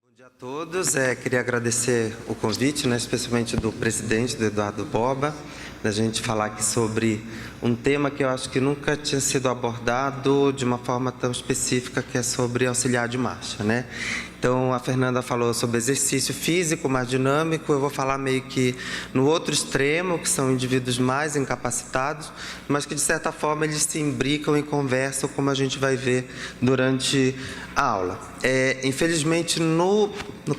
Bom dia a todos. Queria agradecer o convite, especialmente do presidente, do Eduardo Boba, da gente falar aqui sobre um tema que eu acho que nunca tinha sido abordado de uma forma tão específica, que é sobre auxiliar de marcha, Então, a Fernanda falou sobre exercício físico mais dinâmico, eu vou falar meio que no outro extremo, que são indivíduos mais incapacitados, mas que, de certa forma, eles se imbricam e conversam, como a gente vai ver durante a aula. Infelizmente,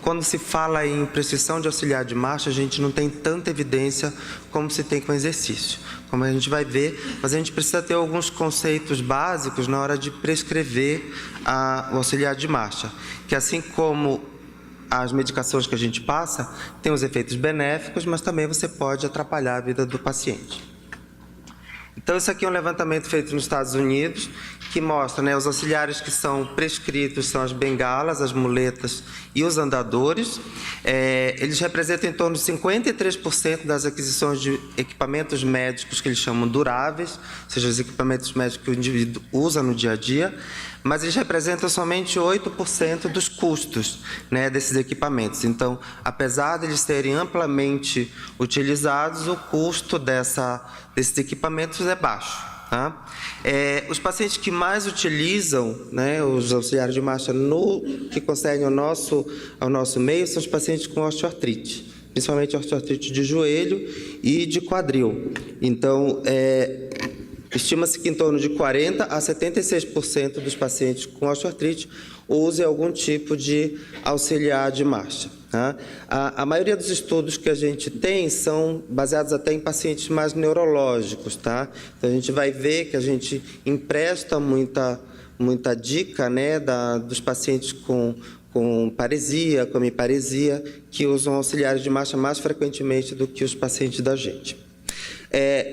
quando se fala em prescrição de auxiliar de marcha, a gente não tem tanta evidência como se tem com exercício, como a gente vai ver, mas a gente precisa ter alguns conceitos básicos na hora de prescrever o auxiliar de marcha, que assim como as medicações que a gente passa, tem os efeitos benéficos, mas também você pode atrapalhar a vida do paciente. Então, isso aqui é um levantamento feito nos Estados Unidos, que mostra, os auxiliares que são prescritos são as bengalas, as muletas e os andadores. Eles representam em torno de 53% das aquisições de equipamentos médicos que eles chamam duráveis, ou seja, os equipamentos médicos que o indivíduo usa no dia a dia, mas eles representam somente 8% dos custos, desses equipamentos. Então, apesar de eles serem amplamente utilizados, o custo desses equipamentos é baixo. Os pacientes que mais utilizam os auxiliares de marcha que concernem ao nosso meio são os pacientes com osteoartrite, principalmente osteoartrite de joelho e de quadril. Então, estima-se que em torno de 40% a 76% dos pacientes com osteoartrite usem algum tipo de auxiliar de marcha. A maioria dos estudos que a gente tem são baseados até em pacientes mais neurológicos. Então, a gente vai ver que a gente empresta muita dica dos pacientes com paresia, com hemiparesia, que usam auxiliares de marcha mais frequentemente do que os pacientes da gente.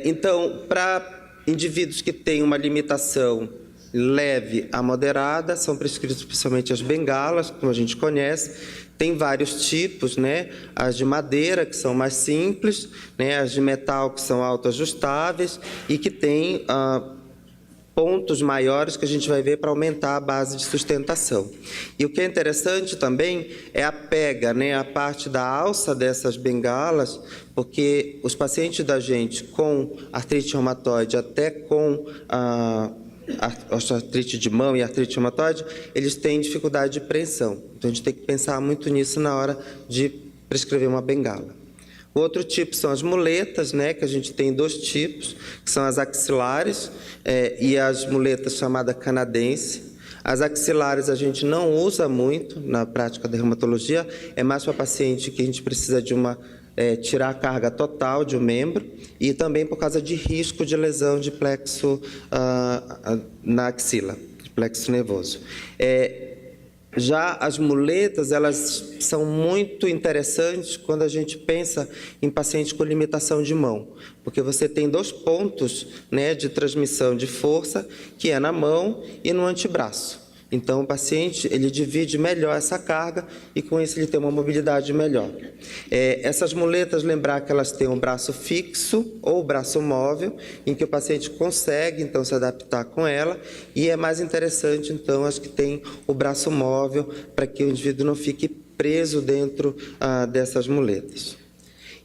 Então, para indivíduos que têm uma limitação leve a moderada, são prescritos principalmente as bengalas, como a gente conhece. Tem vários tipos, as de madeira, que são mais simples, as de metal, que são autoajustáveis e que têm pontos maiores que a gente vai ver para aumentar a base de sustentação. E o que é interessante também é a pega, a parte da alça dessas bengalas, porque os pacientes da gente com artrite reumatoide, até com a artrite de mão e artrite reumatoide, eles têm dificuldade de preensão. Então, a gente tem que pensar muito nisso na hora de prescrever uma bengala. O outro tipo são as muletas, que a gente tem dois tipos, que são as axilares e as muletas chamadas canadense. As axilares a gente não usa muito na prática da reumatologia, é mais para paciente que a gente precisa de tirar a carga total de um membro e também por causa de risco de lesão de plexo na axila, de plexo nervoso. Já as muletas, elas são muito interessantes quando a gente pensa em pacientes com limitação de mão, porque você tem dois pontos de transmissão de força, que é na mão e no antebraço. Então, o paciente ele divide melhor essa carga e, com isso, ele tem uma mobilidade melhor. Essas muletas, lembrar que elas têm um braço fixo ou braço móvel, em que o paciente consegue, então, se adaptar com ela, e é mais interessante, então, as que têm o braço móvel, para que o indivíduo não fique preso dentro dessas muletas.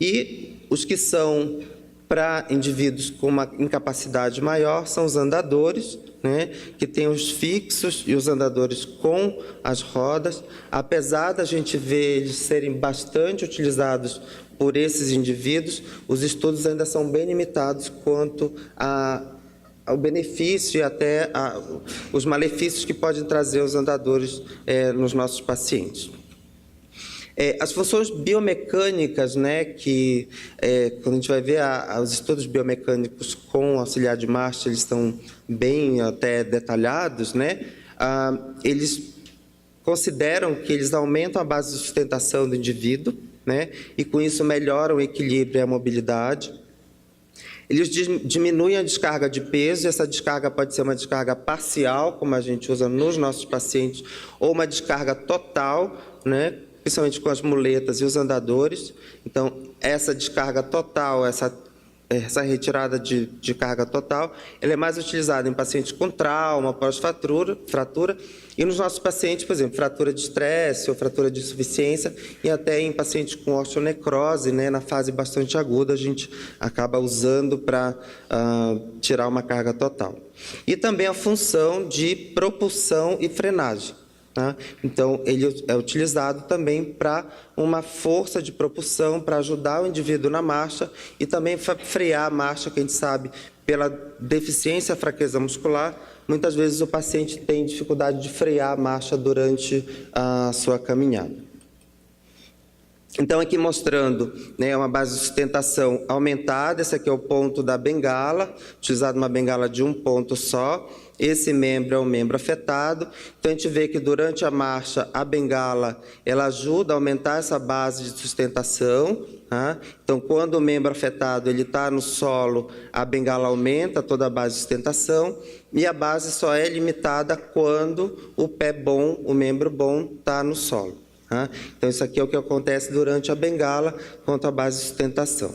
E os que são para indivíduos com uma incapacidade maior são os andadores, que tem os fixos e os andadores com as rodas. Apesar da gente ver eles serem bastante utilizados por esses indivíduos, os estudos ainda são bem limitados quanto ao benefício e até os malefícios que podem trazer os andadores nos nossos pacientes. As funções biomecânicas, que quando a gente vai ver os estudos biomecânicos com auxiliar de marcha, eles estão bem até detalhados, eles consideram que eles aumentam a base de sustentação do indivíduo, e com isso melhoram o equilíbrio e a mobilidade. Eles diminuem a descarga de peso, e essa descarga pode ser uma descarga parcial, como a gente usa nos nossos pacientes, ou uma descarga total, principalmente com as muletas e os andadores. Então, essa descarga total, essa essa retirada de carga total, ela é mais utilizada em pacientes com trauma, pós-fratura, e nos nossos pacientes, por exemplo, fratura de estresse ou fratura de insuficiência, e até em pacientes com osteonecrose, né, na fase bastante aguda, a gente acaba usando para tirar uma carga total. E também a função de propulsão e frenagem. Tá? Então, ele é utilizado também para uma força de propulsão, para ajudar o indivíduo na marcha e também frear a marcha, que a gente sabe, pela deficiência, fraqueza muscular, muitas vezes o paciente tem dificuldade de frear a marcha durante a sua caminhada. Então, aqui mostrando, né, uma base de sustentação aumentada, esse aqui é o ponto da bengala, utilizado uma bengala de um ponto só. Esse membro é o membro afetado. Então, a gente vê que durante a marcha, a bengala, ela ajuda a aumentar essa base de sustentação. Tá? Então, quando o membro afetado está no solo, a bengala aumenta toda a base de sustentação e a base só é limitada quando o pé bom, o membro bom, está no solo. Tá? Então, isso aqui é o que acontece durante a bengala quanto à base de sustentação.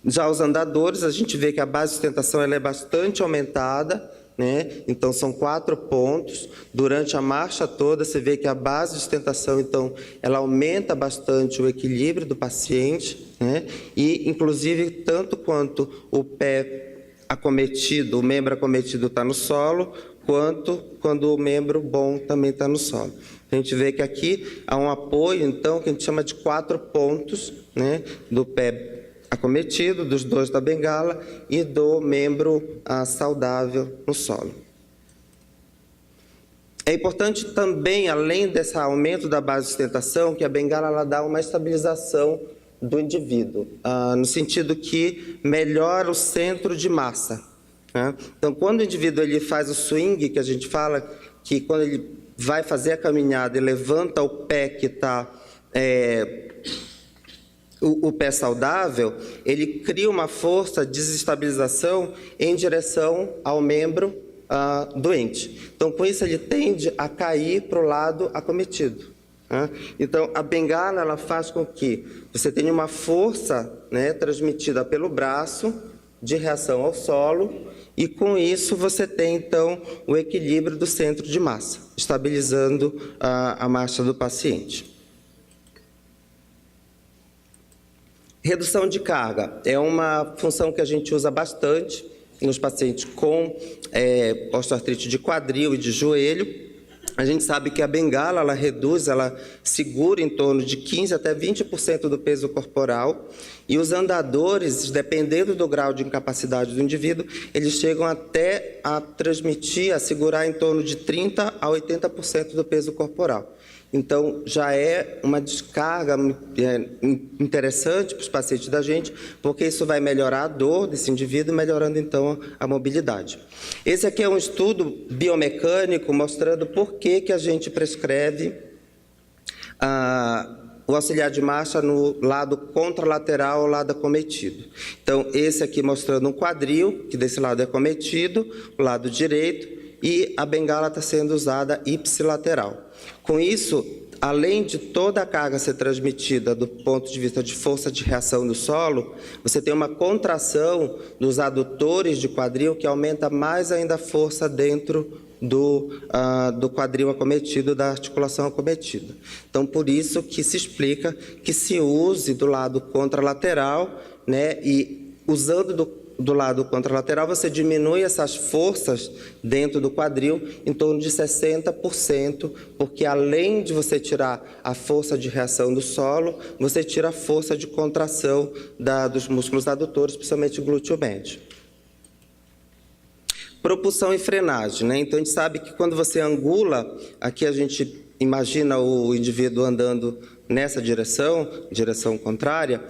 Já os andadores, a gente vê que a base de sustentação ela é bastante aumentada, né? Então, são 4 pontos. Durante a marcha toda, você vê que a base de sustentação, então, ela aumenta bastante o equilíbrio do paciente, né? E, inclusive, tanto quanto o pé acometido, o membro acometido está no solo, quanto quando o membro bom também está no solo. A gente vê que aqui há um apoio, então, que a gente chama de 4 pontos, né? Do pé acometido, dos 2 da bengala e do membro saudável no solo. É importante também, além desse aumento da base de sustentação, que a bengala ela dá uma estabilização do indivíduo, no sentido que melhora o centro de massa. Né? Então, quando o indivíduo ele faz o swing, que a gente fala que quando ele vai fazer a caminhada e levanta o pé que está... O pé saudável, ele cria uma força de desestabilização em direção ao membro doente. Então, com isso, ele tende a cair para o lado acometido. Né? Então, a bengala ela faz com que você tenha uma força, né, transmitida pelo braço de reação ao solo e, com isso, você tem, então, o equilíbrio do centro de massa, estabilizando a marcha do paciente. Redução de carga é uma função que a gente usa bastante nos pacientes com osteoartrite de quadril e de joelho. A gente sabe que a bengala, ela reduz, ela segura em torno de 15% até 20% do peso corporal. E os andadores, dependendo do grau de incapacidade do indivíduo, eles chegam até a transmitir, a segurar em torno de 30% a 80% do peso corporal. Então, já é uma descarga interessante para os pacientes da gente, porque isso vai melhorar a dor desse indivíduo, melhorando, então, a mobilidade. Esse aqui é um estudo biomecânico mostrando por que a gente prescreve o auxiliar de marcha no lado contralateral ao lado acometido. Então, esse aqui mostrando um quadril, que desse lado é acometido, o lado direito, e a bengala está sendo usada ipsilateral. Com isso, além de toda a carga ser transmitida do ponto de vista de força de reação do solo, você tem uma contração dos adutores de quadril que aumenta mais ainda a força dentro do quadril acometido, da articulação acometida. Então, por isso que se explica que se use do lado contralateral, né, e usando do lado contralateral, você diminui essas forças dentro do quadril em torno de 60%, porque além de você tirar a força de reação do solo, você tira a força de contração dos músculos adutores, principalmente glúteo médio. Propulsão e frenagem, né? Então, a gente sabe que quando você angula, aqui a gente imagina o indivíduo andando nessa direção contrária,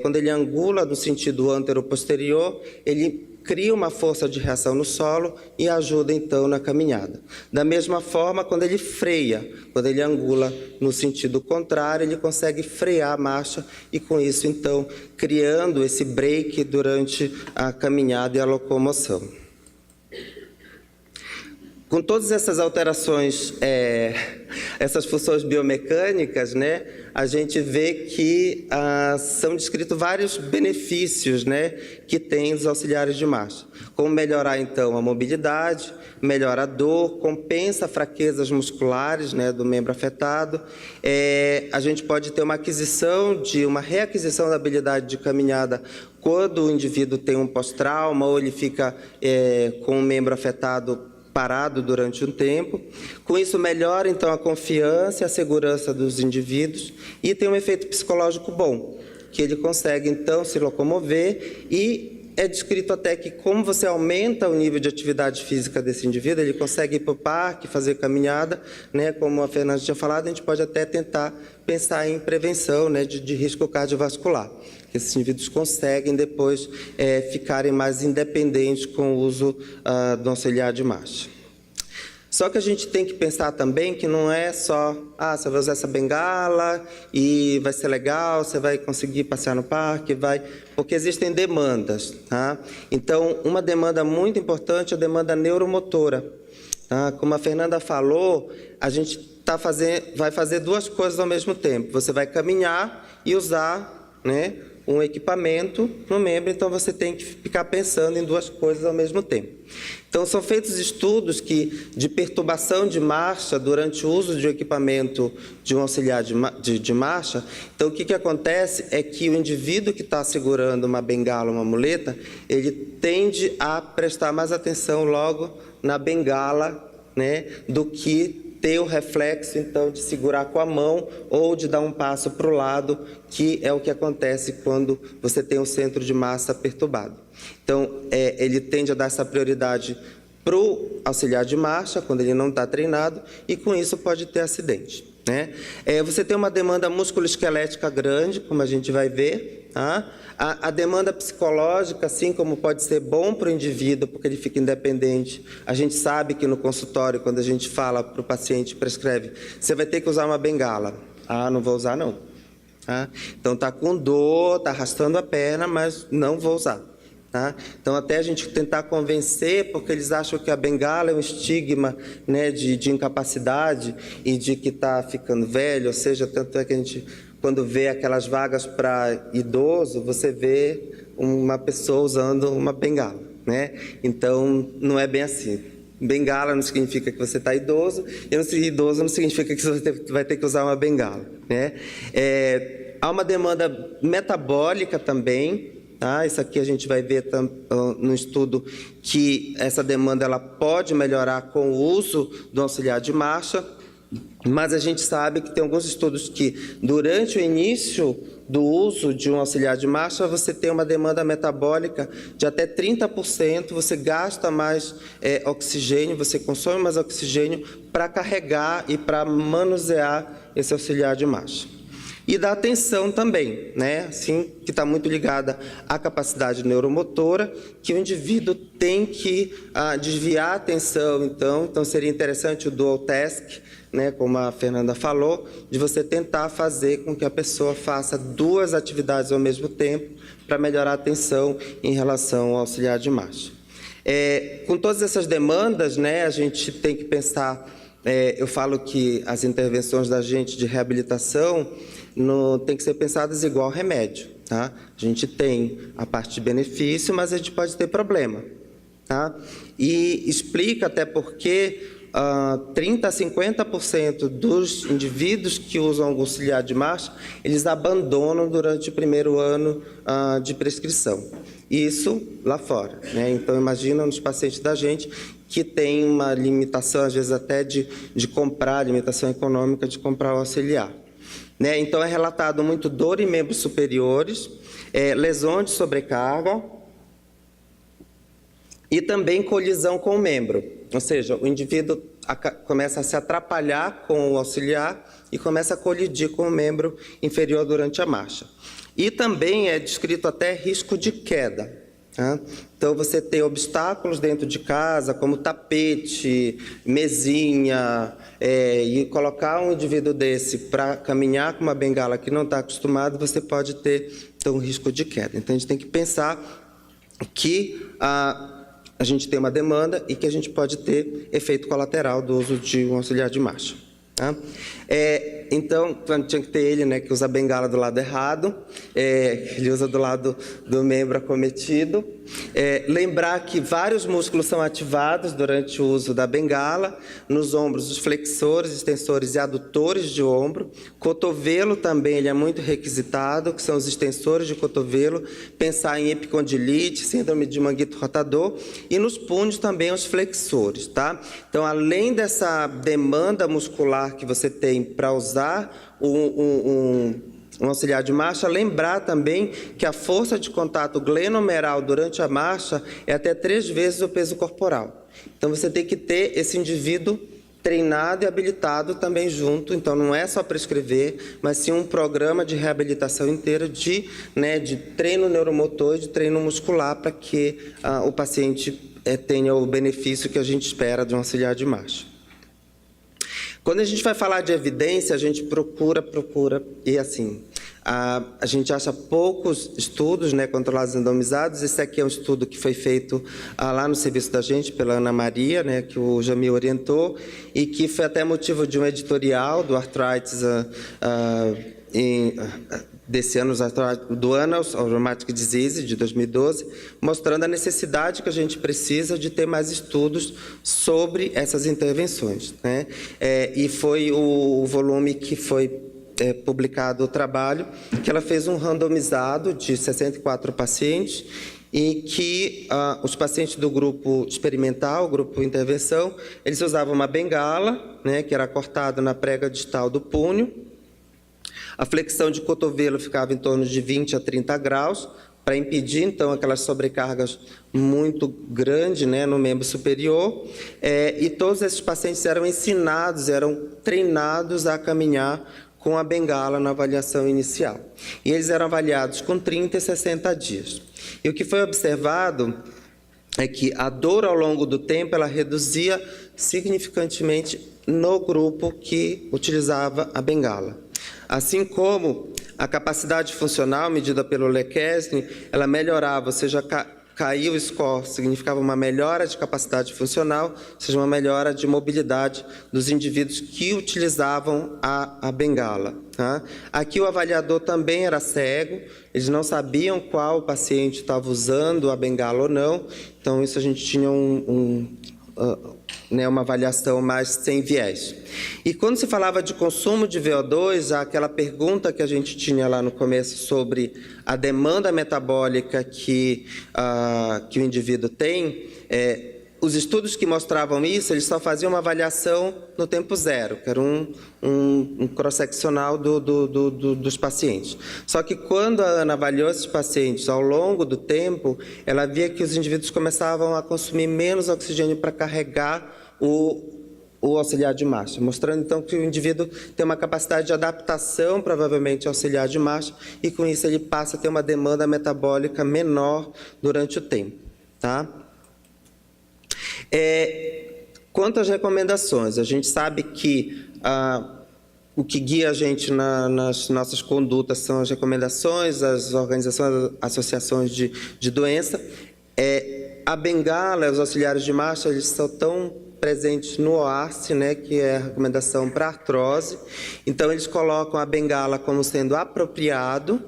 quando ele angula no sentido antero-posterior, ele cria uma força de reação no solo e ajuda, então, na caminhada. Da mesma forma, quando ele freia, quando ele angula no sentido contrário, ele consegue frear a marcha e, com isso, então, criando esse break durante a caminhada e a locomoção. Com todas essas alterações essas funções biomecânicas, né, a gente vê que são descritos vários benefícios, né, que tem os auxiliares de marcha. Como melhorar, então, a mobilidade, melhora a dor, compensa fraquezas musculares, né, do membro afetado. A gente pode ter uma reaquisição da habilidade de caminhada quando o indivíduo tem um pós-trauma ou ele fica com o membro afetado parado durante um tempo. Com isso, melhora, então, a confiança e a segurança dos indivíduos e tem um efeito psicológico bom, que ele consegue, então, se locomover e é descrito até que, como você aumenta o nível de atividade física desse indivíduo, ele consegue ir para o parque, fazer caminhada, né? Como a Fernanda tinha falado, a gente pode até tentar pensar em prevenção, né, de risco cardiovascular. Esses indivíduos conseguem depois ficarem mais independentes com o uso do auxiliar de marcha. Só que a gente tem que pensar também que não é só, você vai usar essa bengala e vai ser legal, você vai conseguir passear no parque, porque existem demandas, tá? Então, uma demanda muito importante é a demanda neuromotora. Tá? Como a Fernanda falou, a gente vai fazer duas coisas ao mesmo tempo. Você vai caminhar e usar, né, um equipamento no membro, então você tem que ficar pensando em duas coisas ao mesmo tempo. Então, são feitos estudos de perturbação de marcha durante o uso de um equipamento de um auxiliar de marcha. Então, o que acontece é que o indivíduo que está segurando uma bengala, uma muleta, ele tende a prestar mais atenção logo na bengala, né, do que ter o reflexo, então, de segurar com a mão ou de dar um passo para o lado, que é o que acontece quando você tem o centro de massa perturbado. Então, ele tende a dar essa prioridade para o auxiliar de marcha, quando ele não está treinado, e com isso pode ter acidente, né? Você tem uma demanda musculoesquelética grande, como a gente vai ver, tá? A demanda psicológica, assim como pode ser bom para o indivíduo, porque ele fica independente. A gente sabe que no consultório, quando a gente fala para o paciente, prescreve, você vai ter que usar uma bengala. Não vou usar não. Tá? Então, está com dor, está arrastando a perna, mas não vou usar. Tá? Então, até a gente tentar convencer, porque eles acham que a bengala é um estigma, né, de incapacidade e de que está ficando velho, ou seja, tanto é que a gente, quando vê aquelas vagas para idoso, você vê uma pessoa usando uma bengala, né? Então, não é bem assim. Bengala não significa que você está idoso, e idoso não significa que você vai ter que usar uma bengala, né? Há uma demanda metabólica também. Isso aqui a gente vai ver no estudo que essa demanda ela pode melhorar com o uso do auxiliar de marcha, mas a gente sabe que tem alguns estudos que, durante o início do uso de um auxiliar de marcha, você tem uma demanda metabólica de até 30%, você gasta mais oxigênio, você consome mais oxigênio para carregar e para manusear esse auxiliar de marcha. E da atenção também, né? Assim, que está muito ligada à capacidade neuromotora, que o indivíduo tem que desviar a atenção. Então seria interessante o dual task, né? Como a Fernanda falou, de você tentar fazer com que a pessoa faça duas atividades ao mesmo tempo para melhorar a atenção em relação ao auxiliar de marcha. Com todas essas demandas, né? A gente tem que pensar. Eu falo que as intervenções da gente de reabilitação tem que ser pensadas igual remédio, tá? A gente tem a parte de benefício, mas a gente pode ter problema, tá? E explica até porque 30% a 50% dos indivíduos que usam o auxiliar de marcha, eles abandonam durante o primeiro ano de prescrição. Isso lá fora, né? Então, imagina nos pacientes da gente que tem uma limitação, às vezes até de comprar, limitação econômica de comprar o auxiliar. Né? Então, é relatado muito dor em membros superiores, lesões de sobrecarga e também colisão com o membro. Ou seja, o indivíduo começa a se atrapalhar com o auxiliar e começa a colidir com o membro inferior durante a marcha. E também é descrito até risco de queda. Tá? Então, você tem obstáculos dentro de casa, como tapete, mesinha, e colocar um indivíduo desse para caminhar com uma bengala que não está acostumado, você pode ter, então, um risco de queda. Então, a gente tem que pensar que a gente tem uma demanda e que a gente pode ter efeito colateral do uso de um auxiliar de marcha. Tá? Então, tinha que ter ele, né, que usa a bengala do lado errado, ele usa do lado do membro acometido. Lembrar que vários músculos são ativados durante o uso da bengala, nos ombros, os flexores, extensores e adutores de ombro. Cotovelo também ele é muito requisitado, que são os extensores de cotovelo, pensar em epicondilite, síndrome de manguito rotador, e nos punhos também os flexores, tá? Então, além dessa demanda muscular que você tem para usar um auxiliar de marcha, lembrar também que a força de contato glenomeral durante a marcha é até 3 vezes o peso corporal. Então, você tem que ter esse indivíduo treinado e habilitado também junto. Então, não é só prescrever, mas sim um programa de reabilitação inteira de treino neuromotor e de treino muscular para que o paciente tenha o benefício que a gente espera de um auxiliar de marcha. Quando a gente vai falar de evidência, a gente procura, e assim, a gente acha poucos estudos, né, controlados randomizados. Esse aqui é um estudo que foi feito lá no serviço da gente, pela Ana Maria, né, que o Jamil orientou, e que foi até motivo de um editorial do Arthritis desse ano, do Annals of Rheumatic Disease, de 2012, mostrando a necessidade que a gente precisa de ter mais estudos sobre essas intervenções, né? E foi o volume que foi publicado o trabalho, que ela fez um randomizado de 64 pacientes, e que os pacientes do grupo experimental, grupo intervenção, eles usavam uma bengala, né, que era cortada na prega distal do punho. A flexão de cotovelo ficava em torno de 20 a 30 graus, para impedir, então, aquelas sobrecargas muito grandes, né, no membro superior. E todos esses pacientes eram ensinados, eram treinados a caminhar com a bengala na avaliação inicial. E eles eram avaliados com 30 e 60 dias. E o que foi observado é que a dor ao longo do tempo ela reduzia significantemente no grupo que utilizava a bengala. Assim como a capacidade funcional medida pelo Lequesne, ela melhorava, ou seja, caiu o score, significava uma melhora de capacidade funcional, ou seja, uma melhora de mobilidade dos indivíduos que utilizavam a bengala. Tá? Aqui o avaliador também era cego, eles não sabiam qual paciente estava usando a bengala ou não, então isso a gente tinha uma avaliação mais sem viés. E quando se falava de consumo de VO2, aquela pergunta que a gente tinha lá no começo sobre a demanda metabólica que o indivíduo tem, os estudos que mostravam isso, eles só faziam uma avaliação no tempo zero, que era um cross-seccional dos pacientes. Só que quando a Ana avaliou esses pacientes ao longo do tempo, ela via que os indivíduos começavam a consumir menos oxigênio para carregar o auxiliar de marcha, mostrando então que o indivíduo tem uma capacidade de adaptação, provavelmente, ao auxiliar de marcha, e com isso ele passa a ter uma demanda metabólica menor durante o tempo. Tá? Quanto às recomendações, a gente sabe que o que guia a gente nas nossas condutas são as recomendações, as organizações, as associações de doença. A bengala, os auxiliares de marcha, eles são tão presentes no OARC, né, que é a recomendação para artrose. Então, eles colocam a bengala como sendo apropriado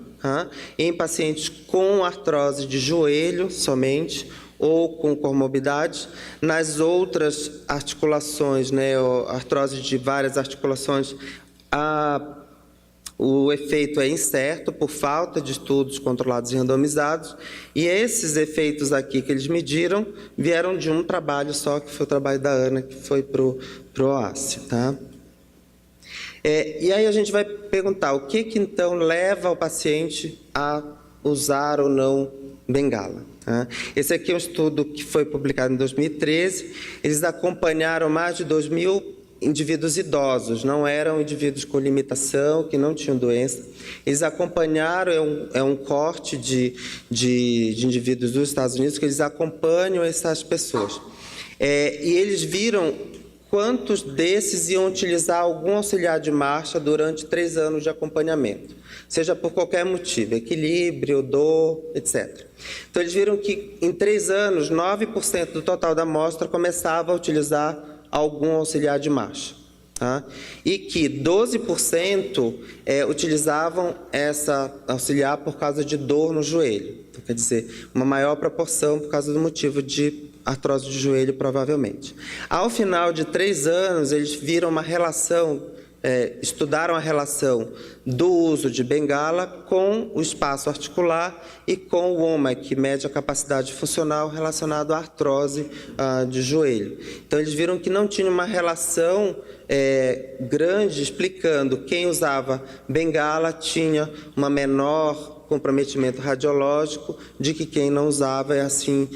em pacientes com artrose de joelho somente, ou com comorbidades. Nas outras articulações, né, artrose de várias articulações, o efeito é incerto por falta de estudos controlados e randomizados, e esses efeitos aqui que eles mediram vieram de um trabalho só, que foi o trabalho da Ana, que foi para o OASI. Tá? E aí a gente vai perguntar o que então leva o paciente a usar ou não bengala. Tá? Esse aqui é um estudo que foi publicado em 2013, eles acompanharam mais de 2.000 indivíduos idosos, não eram indivíduos com limitação, que não tinham doença. Eles acompanharam, é um corte de indivíduos dos Estados Unidos, que eles acompanham essas pessoas. E eles viram quantos desses iam utilizar algum auxiliar de marcha durante 3 anos de acompanhamento, seja por qualquer motivo, equilíbrio, dor, etc. Então, eles viram que em 3 anos, 9% do total da amostra começava a utilizar algum auxiliar de marcha. tá? E que 12% utilizavam essa auxiliar por causa de dor no joelho. Então, quer dizer, uma maior proporção por causa do motivo de artrose de joelho, provavelmente. Ao final de 3 anos, eles viram uma relação, estudaram a relação do uso de bengala com o espaço articular e com o WOMAC, que mede a capacidade funcional relacionada à artrose de joelho. Então, eles viram que não tinha uma relação grande, explicando quem usava bengala tinha uma menor comprometimento radiológico de que quem não usava, assim,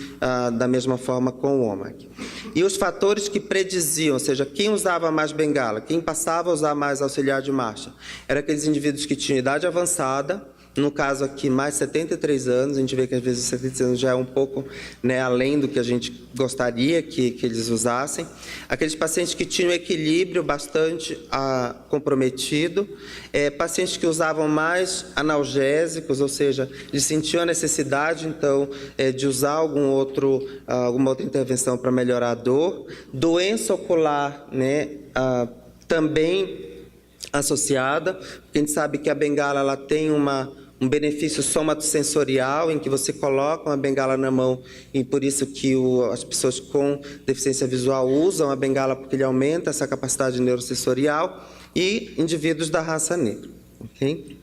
da mesma forma com o WOMAC. E os fatores que prediziam, ou seja, quem usava mais bengala, quem passava a usar mais auxiliar de marcha, eram aqueles indivíduos que tinham idade avançada, no caso aqui, mais 73 anos, a gente vê que às vezes 73 anos já é um pouco, né, além do que a gente gostaria que eles usassem. Aqueles pacientes que tinham equilíbrio bastante comprometido, pacientes que usavam mais analgésicos, ou seja, eles sentiam a necessidade, então, de usar alguma outra intervenção para melhorar a dor. Doença ocular, né, também associada, porque a gente sabe que a bengala ela tem um benefício somatosensorial, em que você coloca uma bengala na mão, e por isso que as pessoas com deficiência visual usam a bengala, porque ele aumenta essa capacidade neurosensorial, e indivíduos da raça negra. Okay?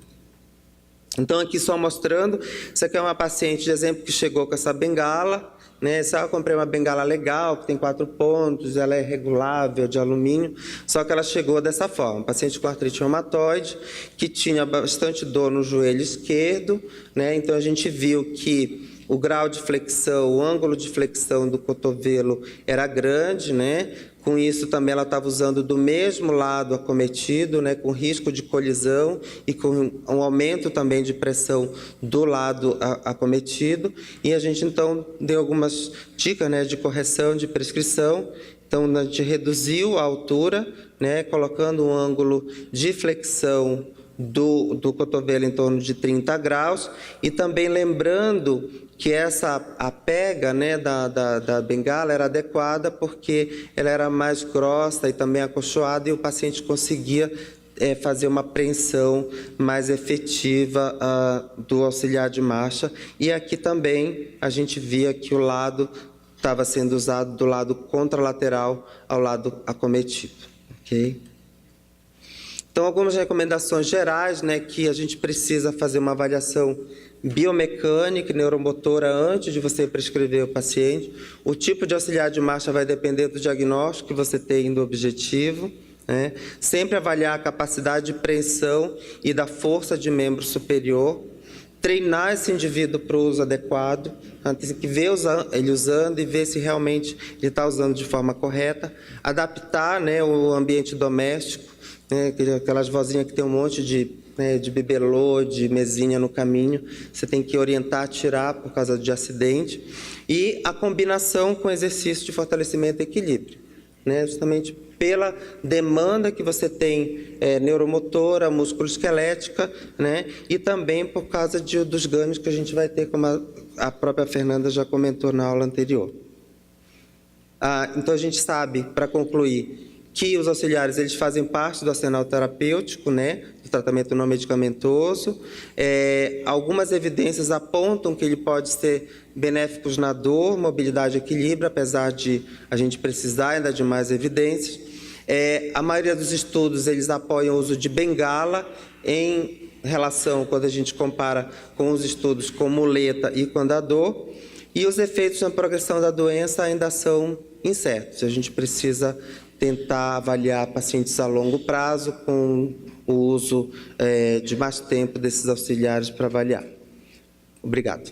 Então, aqui só mostrando, isso aqui é uma paciente, de exemplo, que chegou com essa bengala, né? Eu comprei uma bengala legal, que tem 4 pontos, ela é regulável, de alumínio, só que ela chegou dessa forma, paciente com artrite reumatoide, que tinha bastante dor no joelho esquerdo, né? Então a gente viu que o grau de flexão, o ângulo de flexão do cotovelo era grande, né? Com isso também ela estava usando do mesmo lado acometido, né? Com risco de colisão e com um aumento também de pressão do lado acometido. E a gente então deu algumas dicas, né, de correção de prescrição. Então a gente reduziu a altura, né, colocando um ângulo de flexão do cotovelo em torno de 30 graus, e também lembrando que a pega, né, da bengala era adequada porque ela era mais grossa e também acolchoada, e o paciente conseguia fazer uma apreensão mais efetiva do auxiliar de marcha. E aqui também a gente via que o lado estava sendo usado do lado contralateral ao lado acometido. Ok? Então, algumas recomendações gerais, né, que a gente precisa fazer uma avaliação biomecânica e neuromotora antes de você prescrever o paciente. O tipo de auxiliar de marcha vai depender do diagnóstico que você tem do objetivo, né? Sempre avaliar a capacidade de preensão e da força de membro superior. Treinar esse indivíduo para o uso adequado, tem que ver ele usando e ver se realmente ele está usando de forma correta. Adaptar, né, o ambiente doméstico, né, aquelas vozinhas que tem um monte de bibelô, de mesinha no caminho, você tem que orientar, tirar por causa de acidente. E a combinação com exercício de fortalecimento e equilíbrio, né, justamente pela demanda que você tem neuromotora, músculo-esquelética, né, e também por causa dos ganhos que a gente vai ter, como a própria Fernanda já comentou na aula anterior. Então, a gente sabe, para concluir, que os auxiliares eles fazem parte do arsenal terapêutico, né, do tratamento não medicamentoso. Algumas evidências apontam que ele pode ser benéficos na dor, mobilidade e equilíbrio, apesar de a gente precisar ainda de mais evidências. A maioria dos estudos eles apoiam o uso de bengala em relação, quando a gente compara com os estudos com muleta e com andador, e os efeitos na progressão da doença ainda são incertos. A gente precisa tentar avaliar pacientes a longo prazo com o uso de mais tempo desses auxiliares para avaliar. Obrigado.